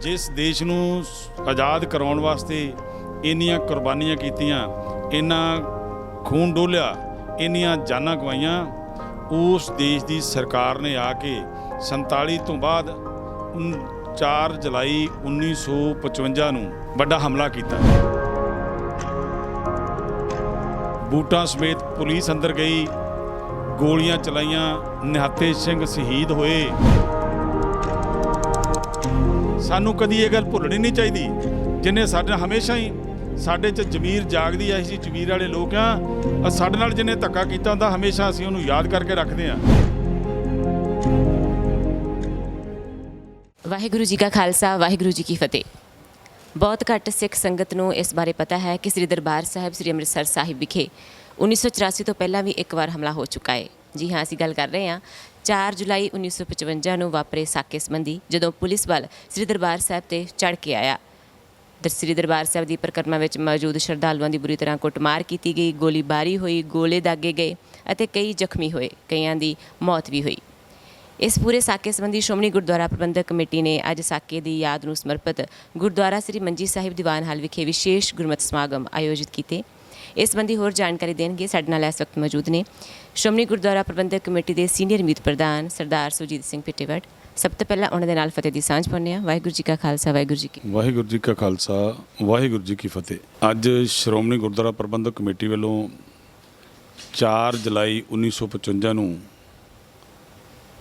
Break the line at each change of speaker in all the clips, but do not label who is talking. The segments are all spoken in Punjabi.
जिस देश ਨੂੰ आज़ाद कराउण वास्ते ਇੰਨੀਆਂ ਕੁਰਬਾਨੀਆਂ ਕੀਤੀਆਂ, ਇੰਨਾ खून डोलिया, ਇੰਨੀਆਂ ਜਾਨਾਂ ਗਵਾਈਆਂ, उस देश की सरकार ने आके 47 तो बाद 4 जुलाई 1955 ਨੂੰ ਵੱਡਾ ਹਮਲਾ ਕੀਤਾ। ਬੂਟਾਂ ਸਮੇਤ ਪੁਲਿਸ ਅੰਦਰ ਗਈ, ਗੋਲੀਆਂ ਚਲਾਈਆਂ, ਨਿਹੱਥੇ ਸਿੰਘ ਸ਼ਹੀਦ ਹੋਏ। ਸਾਨੂੰ ਕਦੀ ਇਹ ਗੱਲ ਭੁੱਲਣੀ ਨਹੀਂ ਚਾਹੀਦੀ, ਜਿਨੇ ਸਾਡੇ ਹਮੇਸ਼ਾ ਹੀ ਸਾਡੇ 'ਚ ਜ਼ਮੀਰ ਜਾਗਦੀ ਹੈ। ਅਸੀਂ ਜ਼ਮੀਰ ਵਾਲੇ ਲੋਕ ਹਾਂ। ਸਾਡੇ ਨਾਲ ਜਿਹਨੇ ਧੱਕਾ ਕੀਤਾ ਹੁੰਦਾ, ਹਮੇਸ਼ਾ ਅਸੀਂ ਉਹਨੂੰ ਯਾਦ ਕਰਕੇ ਰੱਖਦੇ ਹਾਂ।
ਵਾਹਿਗੁਰੂ ਜੀ ਕਾ ਖਾਲਸਾ, ਵਾਹਿਗੁਰੂ ਜੀ ਕੀ ਫਤਿਹ। ਬਹੁਤ ਘੱਟ ਸਿੱਖ ਸੰਗਤ ਨੂੰ ਇਸ ਬਾਰੇ ਪਤਾ ਹੈ ਕਿ ਸ੍ਰੀ ਦਰਬਾਰ ਸਾਹਿਬ ਸ੍ਰੀ ਅੰਮ੍ਰਿਤਸਰ ਸਾਹਿਬ ਵਿਖੇ 1984 ਤੋਂ ਪਹਿਲਾਂ ਵੀ ਇੱਕ ਵਾਰ ਹਮਲਾ ਹੋ ਚੁੱਕਾ ਹੈ। ਜੀ ਹਾਂ, ਅਸੀਂ ਗੱਲ ਕਰ ਰਹੇ ਹਾਂ 4 ਜੁਲਾਈ 1955 ਨੂੰ ਵਾਪਰੇ ਸਾਕੇ ਸੰਬੰਧੀ, ਜਦੋਂ ਪੁਲਿਸ ਵੱਲ ਸ੍ਰੀ ਦਰਬਾਰ ਸਾਹਿਬ ਤੇ ਚੜ੍ਹ ਕੇ ਆਇਆ। ਸ੍ਰੀ ਦਰਬਾਰ ਸਾਹਿਬ ਦੀ ਪਰਿਕਰਮਾ ਵਿੱਚ ਮੌਜੂਦ ਸ਼ਰਧਾਲੂਆਂ ਦੀ ਬੁਰੀ ਤਰ੍ਹਾਂ ਕੁੱਟਮਾਰ ਕੀਤੀ ਗਈ, ਗੋਲੀਬਾਰੀ ਹੋਈ, ਗੋਲੇ ਦਾਗੇ ਗਏ ਅਤੇ ਕਈ ਜ਼ਖਮੀ ਹੋਏ, ਕਈਆਂ ਦੀ ਮੌਤ ਵੀ ਹੋਈ। ਇਸ ਪੂਰੇ ਸਾਕੇ ਸੰਬੰਧੀ ਸ਼੍ਰੋਮਣੀ ਗੁਰਦੁਆਰਾ ਪ੍ਰਬੰਧਕ ਕਮੇਟੀ ਨੇ ਅੱਜ ਸਾਕੇ ਦੀ ਯਾਦ ਨੂੰ ਸਮਰਪਿਤ ਗੁਰਦੁਆਰਾ ਸ੍ਰੀ ਮੰਜੀ ਸਾਹਿਬ ਦੀਵਾਨ ਹਾਲ ਵਿਖੇ ਵਿਸ਼ੇਸ਼ ਗੁਰਮਤਿ ਸਮਾਗਮ ਆਯੋਜਿਤ ਕੀਤੇ। ਇਸ ਸੰਬੰਧੀ ਹੋਰ ਜਾਣਕਾਰੀ ਦੇਣਗੇ ਸਾਡੇ ਨਾਲ ਇਸ ਵਕਤ ਮੌਜੂਦ ਨੇ ਸ਼੍ਰੋਮਣੀ ਗੁਰਦੁਆਰਾ ਪ੍ਰਬੰਧਕ ਕਮੇਟੀ ਦੇ ਸੀਨੀਅਰ ਮੀਤ ਪ੍ਰਧਾਨ ਸਰਦਾਰ ਸੁਰਜੀਤ ਸਿੰਘ ਪਿੱਟੇਵਟ। ਸਭ ਤੋਂ ਪਹਿਲਾਂ ਉਹਨਾਂ ਦੇ ਨਾਲ ਫਤਿਹ ਦੀ ਸਾਂਝ ਪਾਉਂਦੇ ਹਾਂ। ਵਾਹਿਗੁਰੂ ਜੀ ਕਾ ਖਾਲਸਾ, ਵਾਹਿਗੁਰੂ ਜੀ ਕੀ
ਵਾਹਿਗੁਰੂ ਜੀ ਕਾ ਖਾਲਸਾ, ਵਾਹਿਗੁਰੂ ਜੀ ਕੀ ਫਤਿਹ। ਅੱਜ ਸ਼੍ਰੋਮਣੀ ਗੁਰਦੁਆਰਾ ਪ੍ਰਬੰਧਕ ਕਮੇਟੀ ਵੱਲੋਂ 4 ਜੁਲਾਈ 1955 ਨੂੰ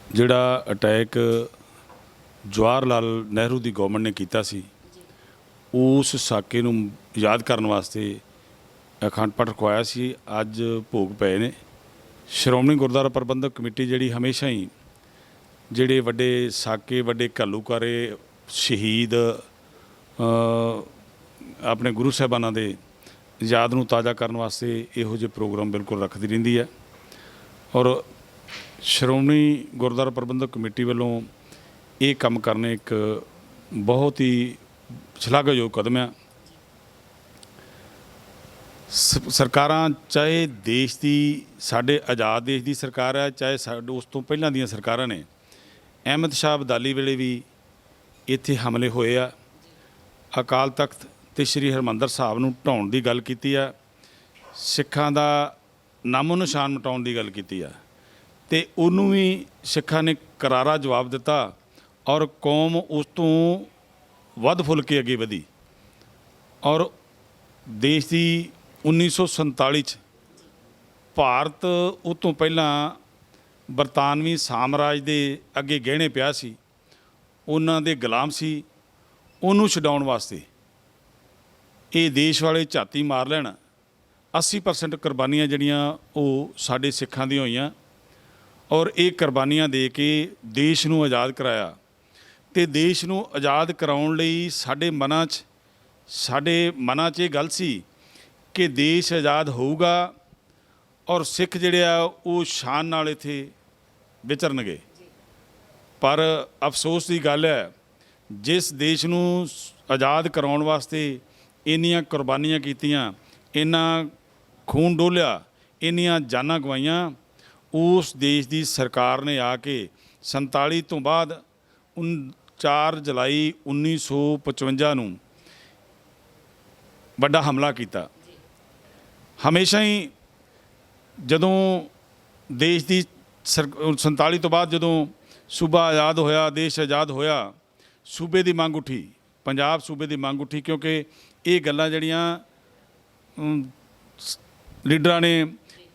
ਜਿਹੜਾ ਅਟੈਕ ਜਵਾਹਰ ਲਾਲ ਨਹਿਰੂ ਦੀ ਗੌਰਮੈਂਟ ਨੇ ਕੀਤਾ ਸੀ, ਉਸ ਸਾਕੇ ਨੂੰ ਯਾਦ ਕਰਨ ਵਾਸਤੇ ਅਖੰਡ ਪਾਠ ਰਖਵਾਇਆ ਸੀ। ਅੱਜ ਭੋਗ ਪਏ ਨੇ। ਸ਼੍ਰੋਮਣੀ ਗੁਰਦੁਆਰਾ ਪ੍ਰਬੰਧਕ ਕਮੇਟੀ ਜਿਹੜੀ ਹਮੇਸ਼ਾ ਹੀ ਜਿਹੜੇ ਵੱਡੇ ਸਾਕੇ, ਵੱਡੇ ਘੱਲੂਘਾਰੇ ਸ਼ਹੀਦ ਆਪਣੇ ਗੁਰੂ ਸਾਹਿਬਾਨਾਂ ਦੇ ਯਾਦ ਨੂੰ ਤਾਜ਼ਾ ਕਰਨ ਵਾਸਤੇ ਇਹੋ ਜਿਹੇ ਪ੍ਰੋਗਰਾਮ ਬਿਲਕੁਲ ਰੱਖਦੀ ਰਹਿੰਦੀ ਹੈ। ਔਰ ਸ਼੍ਰੋਮਣੀ ਗੁਰਦੁਆਰਾ ਪ੍ਰਬੰਧਕ ਕਮੇਟੀ ਵੱਲੋਂ ਇਹ ਕੰਮ ਕਰਨੇ ਇੱਕ ਬਹੁਤ ਹੀ ਸ਼ਲਾਘਾਯੋਗ ਕਦਮ ਹੈ। ਸਰਕਾਰਾਂ, ਚਾਹੇ ਦੇਸ਼ ਦੀ, ਸਾਡੇ ਆਜ਼ਾਦ ਦੇਸ਼ ਦੀ ਸਰਕਾਰ ਹੈ, ਚਾਹੇ ਸਾਡੇ ਉਸ ਤੋਂ ਪਹਿਲਾਂ ਦੀਆਂ ਸਰਕਾਰਾਂ ਨੇ, ਅਹਿਮਦ ਸ਼ਾਹ ਅਬਦਾਲੀ ਵੇਲੇ ਵੀ ਇੱਥੇ ਹਮਲੇ ਹੋਏ ਆ। ਅਕਾਲ ਤਖਤ ਅਤੇ ਸ਼੍ਰੀ ਹਰਿਮੰਦਰ ਸਾਹਿਬ ਨੂੰ ਢਾਉਣ ਦੀ ਗੱਲ ਕੀਤੀ ਆ, ਸਿੱਖਾਂ ਦਾ ਨਾਮੋ ਨਿਸ਼ਾਨ ਮਿਟਾਉਣ ਦੀ ਗੱਲ ਕੀਤੀ ਆ, ਅਤੇ ਉਹਨੂੰ ਵੀ ਸਿੱਖਾਂ ਨੇ ਕਰਾਰਾ ਜਵਾਬ ਦਿੱਤਾ ਔਰ ਕੌਮ ਉਸ ਤੋਂ ਵੱਧ ਫੁੱਲ ਕੇ ਅੱਗੇ ਵਧੀ। ਔਰ ਦੇਸ਼ ਦੀ 1947 'ਚ ਭਾਰਤ ਉਹ ਤੋਂ ਪਹਿਲਾਂ ਬਰਤਾਨਵੀ ਸਾਮਰਾਜ ਦੇ ਅੱਗੇ ਗਹਿਣੇ ਪਿਆ ਸੀ, ਉਹਨਾਂ ਦੇ ਗੁਲਾਮ ਸੀ। ਉਹਨੂੰ ਛਡਾਉਣ ਵਾਸਤੇ ਇਹ ਦੇਸ਼ ਵਾਲੇ ਝਾਤੀ ਮਾਰ ਲੈਣ। 80% ਕੁਰਬਾਨੀਆਂ ਜਿਹੜੀਆਂ ਉਹ ਸਾਡੇ ਸਿੱਖਾਂ ਦੀਆਂ ਹੋਈਆਂ ਔਰ ਇਹ ਕੁਰਬਾਨੀਆਂ ਦੇ ਕੇ ਦੇਸ਼ ਨੂੰ ਆਜ਼ਾਦ ਕਰਾਇਆ। ਅਤੇ ਦੇਸ਼ ਨੂੰ ਆਜ਼ਾਦ ਕਰਾਉਣ ਲਈ ਸਾਡੇ ਮਨਾਂ 'ਚ ਇਹ ਗੱਲ ਸੀ ਕਿ ਦੇਸ਼ ਆਜ਼ਾਦ ਹੋਊਗਾ ਔਰ ਸਿੱਖ ਜਿਹੜੇ ਆ ਉਹ ਸ਼ਾਨ ਨਾਲ ਇੱਥੇ ਵਿਚਰਨਗੇ। ਪਰ ਅਫਸੋਸ ਦੀ ਗੱਲ ਹੈ, ਜਿਸ ਦੇਸ਼ ਨੂੰ ਆਜ਼ਾਦ ਕਰਾਉਣ ਵਾਸਤੇ ਇੰਨੀਆਂ ਕੁਰਬਾਨੀਆਂ ਕੀਤੀਆਂ, ਇੰਨਾ ਖੂਨ ਡੋਲਿਆ, ਇੰਨੀਆਂ ਜਾਨਾਂ ਗਵਾਈਆਂ, ਉਸ ਦੇਸ਼ ਦੀ ਸਰਕਾਰ ਨੇ ਆ ਕੇ 47 ਤੋਂ ਬਾਅਦ 4 ਜੁਲਾਈ 1955 ਨੂੰ ਵੱਡਾ ਹਮਲਾ ਕੀਤਾ। ਹਮੇਸ਼ਾ ਹੀ ਜਦੋਂ ਦੇਸ਼ ਦੀ 47 ਤੋਂ ਬਾਅਦ ਜਦੋਂ ਸੂਬਾ ਆਜ਼ਾਦ ਹੋਇਆ, ਦੇਸ਼ ਆਜ਼ਾਦ ਹੋਇਆ, ਸੂਬੇ ਦੀ ਮੰਗ ਉੱਠੀ, ਪੰਜਾਬ ਸੂਬੇ ਦੀ ਮੰਗ ਉੱਠੀ, ਕਿਉਂਕਿ ਇਹ ਗੱਲਾਂ ਜਿਹੜੀਆਂ ਲੀਡਰਾਂ ਨੇ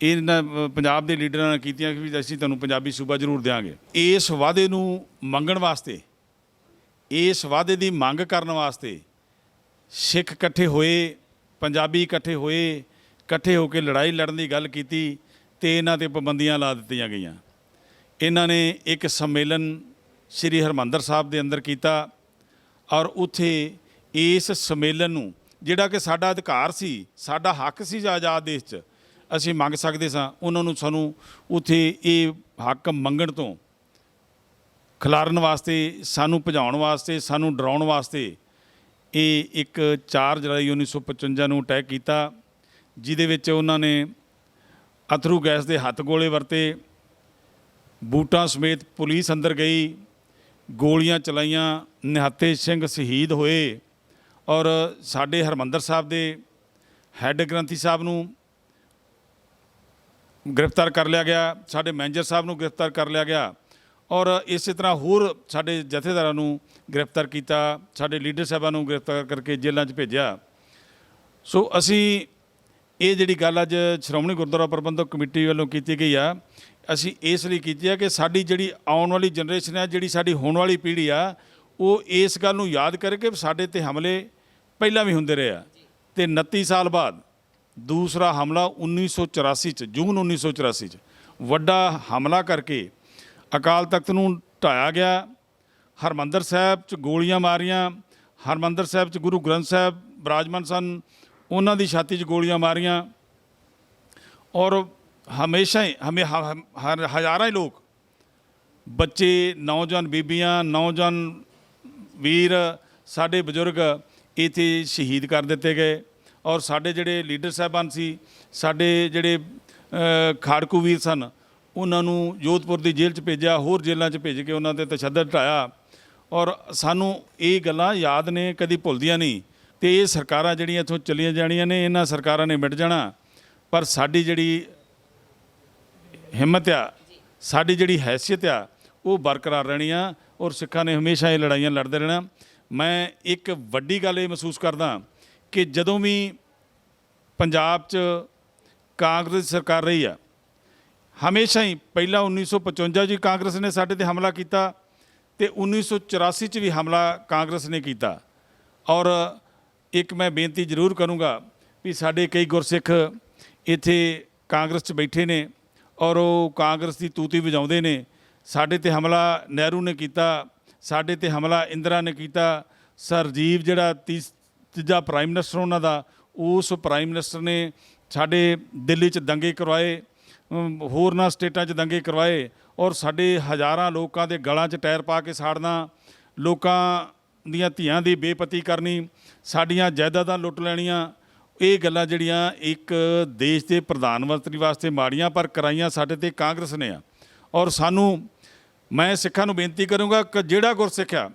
ਇਹਨਾਂ ਪੰਜਾਬ ਦੇ ਲੀਡਰਾਂ ਨੇ ਕੀਤੀਆਂ ਕਿ ਅਸੀਂ ਤੁਹਾਨੂੰ ਪੰਜਾਬੀ ਸੂਬਾ ਜ਼ਰੂਰ ਦਿਆਂਗੇ। ਇਸ ਵਾਅਦੇ ਨੂੰ ਮੰਗਣ ਵਾਸਤੇ, ਇਸ ਵਾਅਦੇ ਦੀ ਮੰਗ ਕਰਨ ਵਾਸਤੇ ਸਿੱਖ ਇਕੱਠੇ ਹੋਏ, ਪੰਜਾਬੀ ਇਕੱਠੇ ਹੋਏ, ਇਕੱਠੇ ਹੋ ਕੇ ਲੜਾਈ ਲੜਨ ਦੀ ਗੱਲ ਕੀਤੀ ਅਤੇ ਇਹਨਾਂ 'ਤੇ ਪਾਬੰਦੀਆਂ ਲਾ ਦਿੱਤੀਆਂ ਗਈਆਂ। ਇਹਨਾਂ ਨੇ ਇੱਕ ਸੰਮੇਲਨ ਸ਼੍ਰੀ ਹਰਿਮੰਦਰ ਸਾਹਿਬ ਦੇ ਅੰਦਰ ਕੀਤਾ ਔਰ ਉੱਥੇ ਇਸ ਸੰਮੇਲਨ ਨੂੰ, ਜਿਹੜਾ ਕਿ ਸਾਡਾ ਅਧਿਕਾਰ ਸੀ, ਸਾਡਾ ਹੱਕ ਸੀ ਆਜ਼ਾਦ ਦੇਸ਼ 'ਚ ਅਸੀਂ ਮੰਗ ਸਕਦੇ ਸਾਂ, ਉਹਨਾਂ ਨੂੰ ਸਾਨੂੰ ਉੱਥੇ ਇਹ ਹੱਕ ਮੰਗਣ ਤੋਂ ਖਿਲਾਰਨ ਵਾਸਤੇ, ਸਾਨੂੰ ਭਜਾਉਣ ਵਾਸਤੇ, ਸਾਨੂੰ ਡਰਾਉਣ ਵਾਸਤੇ ਇਹ ਇੱਕ 4 ਜੁਲਾਈ 1955 ਨੂੰ ਅਟੈਕ ਕੀਤਾ, ਜਿਹਦੇ ਵਿੱਚ ਉਹਨਾਂ ਨੇ ਅਥਰੂ ਗੈਸ ਦੇ ਹੱਥ ਗੋਲੇ ਵਰਤੇ। ਬੂਟਾਂ ਸਮੇਤ ਪੁਲਿਸ ਅੰਦਰ ਗਈ, ਗੋਲੀਆਂ ਚਲਾਈਆਂ, ਨਿਹੱਥੇ ਸਿੰਘ ਸ਼ਹੀਦ ਹੋਏ ਔਰ ਸਾਡੇ ਹਰਿਮੰਦਰ ਸਾਹਿਬ ਦੇ ਹੈੱਡ ਗ੍ਰੰਥੀ ਸਾਹਿਬ ਨੂੰ ਗ੍ਰਿਫਤਾਰ ਕਰ ਲਿਆ ਗਿਆ, ਸਾਡੇ ਮੈਨੇਜਰ ਸਾਹਿਬ ਨੂੰ ਗ੍ਰਿਫਤਾਰ ਕਰ ਲਿਆ ਗਿਆ ਔਰ ਇਸੇ ਤਰ੍ਹਾਂ ਹੋਰ ਸਾਡੇ ਜਥੇਦਾਰਾਂ ਨੂੰ ਗ੍ਰਿਫਤਾਰ ਕੀਤਾ, ਸਾਡੇ ਲੀਡਰ ਸਾਹਿਬਾਂ ਨੂੰ ਗ੍ਰਿਫਤਾਰ ਕਰਕੇ ਜੇਲ੍ਹਾਂ 'ਚ ਭੇਜਿਆ। ਸੋ ਅਸੀਂ ਇਹ ਜਿਹੜੀ ਗੱਲ ਅੱਜ ਸ਼੍ਰੋਮਣੀ ਗੁਰਦੁਆਰਾ ਪ੍ਰਬੰਧਕ ਕਮੇਟੀ ਵੱਲੋਂ ਕੀਤੀ ਗਈ ਆ, ਅਸੀਂ ਇਸ ਲਈ ਕੀਤੀ ਆ ਕਿ ਸਾਡੀ ਜਿਹੜੀ ਆਉਣ ਵਾਲੀ ਜਨਰੇਸ਼ਨ ਹੈ, ਜਿਹੜੀ ਸਾਡੀ ਹੋਣ ਵਾਲੀ ਪੀੜ੍ਹੀ ਆ, ਉਹ ਇਸ ਗੱਲ ਨੂੰ ਯਾਦ ਕਰੇ ਕਿ ਸਾਡੇ 'ਤੇ ਹਮਲੇ ਪਹਿਲਾਂ ਵੀ ਹੁੰਦੇ ਰਹੇ ਆ ਅਤੇ 29 ਸਾਲ ਬਾਅਦ ਦੂਸਰਾ ਹਮਲਾ 1984 'ਚ, ਜੂਨ 1984 'ਚ ਵੱਡਾ ਹਮਲਾ ਕਰਕੇ ਅਕਾਲ ਤਖਤ ਨੂੰ ਢਾਇਆ ਗਿਆ। ਹਰਿਮੰਦਰ ਸਾਹਿਬ 'ਚ ਗੋਲੀਆਂ ਮਾਰੀਆਂ, ਹਰਿਮੰਦਰ ਸਾਹਿਬ 'ਚ ਗੁਰੂ ਗ੍ਰੰਥ ਸਾਹਿਬ ਬਿਰਾਜਮਾਨ ਸਨ, ਉਹਨਾਂ ਦੀ ਛਾਤੀ 'ਚ ਗੋਲੀਆਂ ਮਾਰੀਆਂ ਔਰ ਹਮੇਸ਼ਾ ਹੀ ਹਜ਼ਾਰਾਂ ਹੀ ਲੋਕ, ਬੱਚੇ, ਨੌਜਵਾਨ ਬੀਬੀਆਂ, ਨੌਜਵਾਨ ਵੀਰ, ਸਾਡੇ ਬਜ਼ੁਰਗ ਇੱਥੇ ਸ਼ਹੀਦ ਕਰ ਦਿੱਤੇ ਗਏ ਔਰ ਸਾਡੇ ਜਿਹੜੇ ਲੀਡਰ ਸਾਹਿਬਾਨ ਸੀ, ਸਾਡੇ ਜਿਹੜੇ ਖਾੜਕੂ ਵੀਰ ਸਨ, ਉਹਨਾਂ ਨੂੰ ਜੋਧਪੁਰ ਦੀ ਜੇਲ੍ਹ 'ਚ ਭੇਜਿਆ, ਹੋਰ ਜੇਲ੍ਹਾਂ 'ਚ ਭੇਜ ਕੇ ਉਹਨਾਂ 'ਤੇ ਤਸ਼ੱਦਦ ਢਾਇਆ ਔਰ ਸਾਨੂੰ ਇਹ ਗੱਲਾਂ ਯਾਦ ਨੇ, ਕਦੀ ਭੁੱਲਦੀਆਂ ਨਹੀਂ। ਅਤੇ ਇਹ ਸਰਕਾਰਾਂ ਜਿਹੜੀਆਂ ਇੱਥੋਂ ਚਲੀਆਂ ਜਾਣੀਆਂ ਨੇ, ਇਹਨਾਂ ਸਰਕਾਰਾਂ ਨੇ ਮਿਟ ਜਾਣਾ, ਪਰ ਸਾਡੀ ਜਿਹੜੀ ਹਿੰਮਤ ਆ, ਸਾਡੀ ਜਿਹੜੀ ਹੈਸੀਅਤ ਆ, ਉਹ ਬਰਕਰਾਰ ਰਹਿਣੀ ਆ ਔਰ ਸਿੱਖਾਂ ਨੇ ਹਮੇਸ਼ਾ ਇਹ ਲੜਾਈਆਂ ਲੜਦੇ ਰਹਿਣਾ। ਮੈਂ ਇੱਕ ਵੱਡੀ ਗੱਲ ਇਹ ਮਹਿਸੂਸ ਕਰਦਾ ਕਿ ਜਦੋਂ ਵੀ ਪੰਜਾਬ 'ਚ ਕਾਂਗਰਸ ਦੀ ਸਰਕਾਰ ਰਹੀ ਆ, ਹਮੇਸ਼ਾ ਹੀ ਪਹਿਲਾਂ 1955 'ਚ ਵੀ ਕਾਂਗਰਸ ਨੇ ਸਾਡੇ 'ਤੇ ਹਮਲਾ ਕੀਤਾ ਅਤੇ 1984 'ਚ ਵੀ ਹਮਲਾ ਕਾਂਗਰਸ ਨੇ ਕੀਤਾ। ਔਰ ਇੱਕ ਮੈਂ ਬੇਨਤੀ ਜ਼ਰੂਰ ਕਰੂੰਗਾ ਵੀ ਸਾਡੇ ਕਈ ਗੁਰਸਿੱਖ ਇੱਥੇ ਕਾਂਗਰਸ 'ਚ ਬੈਠੇ ਨੇ ਔਰ ਉਹ ਕਾਂਗਰਸ ਦੀ ਤੂਤੀ ਵਜਾਉਂਦੇ ਨੇ। ਸਾਡੇ 'ਤੇ ਹਮਲਾ ਨਹਿਰੂ ਨੇ ਕੀਤਾ, ਸਾਡੇ 'ਤੇ ਹਮਲਾ ਇੰਦਰਾ ਨੇ ਕੀਤਾ, ਸਰ ਰਾਜੀਵ ਜਿਹੜਾ ਤੀਜਾ ਪ੍ਰਾਈਮ ਮਿਨਿਸਟਰ ਉਹਨਾਂ ਦਾ, ਉਸ ਪ੍ਰਾਈਮ ਮਿਨਿਸਟਰ ਨੇ ਸਾਡੇ ਦਿੱਲੀ 'ਚ ਦੰਗੇ ਕਰਵਾਏ, ਹੋਰਨਾਂ ਸਟੇਟਾਂ 'ਚ ਦੰਗੇ ਕਰਵਾਏ ਔਰ ਸਾਡੇ ਹਜ਼ਾਰਾਂ ਲੋਕਾਂ ਦੇ ਗਲਾਂ 'ਚ ਟਾਇਰ ਪਾ ਕੇ ਸਾੜਨਾ, ਲੋਕਾਂ ਦੀਆਂ ਧੀਆਂ ਦੀ ਬੇਪਤੀ ਕਰਨੀ, ਸਾਡੀਆਂ ਜਾਇਦਾਦਾਂ ਲੁੱਟ ਲੈਣੀਆਂ। ਇਹ ਗੱਲਾਂ ਜਿਹੜੀਆਂ ਇੱਕ ਦੇਸ਼ ਦੇ ਪ੍ਰਧਾਨ ਮੰਤਰੀ ਵਾਸਤੇ ਮਾੜੀਆਂ, ਪਰ ਕਰਾਈਆਂ ਸਾਡੇ 'ਤੇ ਕਾਂਗਰਸ ਨੇ ਆ। ਔਰ ਸਾਨੂੰ, ਮੈਂ ਸਿੱਖਾਂ ਨੂੰ ਬੇਨਤੀ ਕਰੂੰਗਾ ਕਿ ਜਿਹੜਾ ਗੁਰਸਿੱਖ ਆ,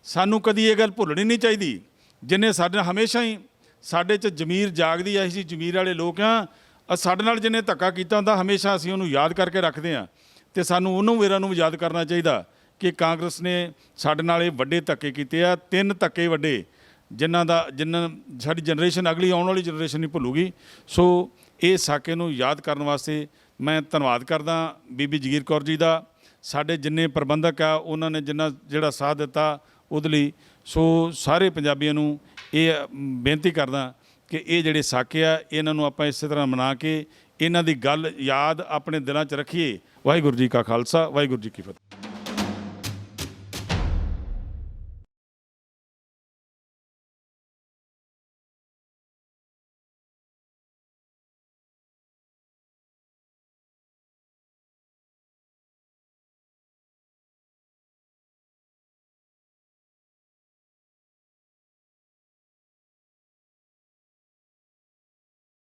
ਸਾਨੂੰ ਕਦੀ ਇਹ ਗੱਲ ਭੁੱਲਣੀ ਨਹੀਂ ਚਾਹੀਦੀ, ਜਿਹਨੇ ਸਾਡੇ ਹਮੇਸ਼ਾ ਹੀ ਸਾਡੇ 'ਚ ਜ਼ਮੀਰ ਜਾਗਦੀ ਆ, ਅਸੀਂ ਜ਼ਮੀਰ ਵਾਲੇ ਲੋਕ ਆ, ਸਾਡੇ ਨਾਲ ਜਿਹਨੇ ਧੱਕਾ ਕੀਤਾ ਹੁੰਦਾ ਹਮੇਸ਼ਾ ਅਸੀਂ ਉਹਨੂੰ ਯਾਦ ਕਰਕੇ ਰੱਖਦੇ ਹਾਂ ਅਤੇ ਸਾਨੂੰ ਉਹਨੂੰ ਵੀਰਾਂ ਨੂੰ ਵੀ ਯਾਦ ਕਰਨਾ ਚਾਹੀਦਾ ਕਿ ਕਾਂਗਰਸ ਨੇ ਸਾਡੇ ਨਾਲ ਇਹ ਵੱਡੇ ਧੱਕੇ ਕੀਤੇ ਆ, 3 ਧੱਕੇ ਵੱਡੇ, ਜਿਨ੍ਹਾਂ ਸਾਡੀ ਜਨਰੇਸ਼ਨ, ਅਗਲੀ ਆਉਣ ਵਾਲੀ ਜਨਰੇਸ਼ਨ ਨਹੀਂ ਭੁੱਲੂਗੀ। ਸੋ ਇਹ ਸਾਕੇ ਨੂੰ ਯਾਦ ਕਰਨ ਵਾਸਤੇ ਮੈਂ ਧੰਨਵਾਦ ਕਰਦਾ ਬੀਬੀ ਜਗੀਰ ਕੌਰ ਜੀ ਦਾ, ਸਾਡੇ ਜਿੰਨੇ ਪ੍ਰਬੰਧਕ ਆ ਉਹਨਾਂ ਨੇ ਜਿਹੜਾ ਸਾਥ ਦਿੱਤਾ ਉਹਦੇ ਲਈ। ਸੋ ਸਾਰੇ ਪੰਜਾਬੀਆਂ ਨੂੰ ਇਹ ਬੇਨਤੀ ਕਰਦਾ ਕਿ ਇਹ ਜਿਹੜੇ ਸਾਕੇ ਆ, ਇਹਨਾਂ ਨੂੰ ਆਪਾਂ ਇਸੇ ਤਰ੍ਹਾਂ ਮਨਾ ਕੇ ਇਹਨਾਂ ਦੀ ਗੱਲ ਯਾਦ ਆਪਣੇ ਦਿਲਾਂ 'ਚ ਰੱਖੀਏ। ਵਾਹਿਗੁਰੂ ਜੀ ਕਾ ਖਾਲਸਾ, ਵਾਹਿਗੁਰੂ ਜੀ ਕੀ ਫਤਿਹ।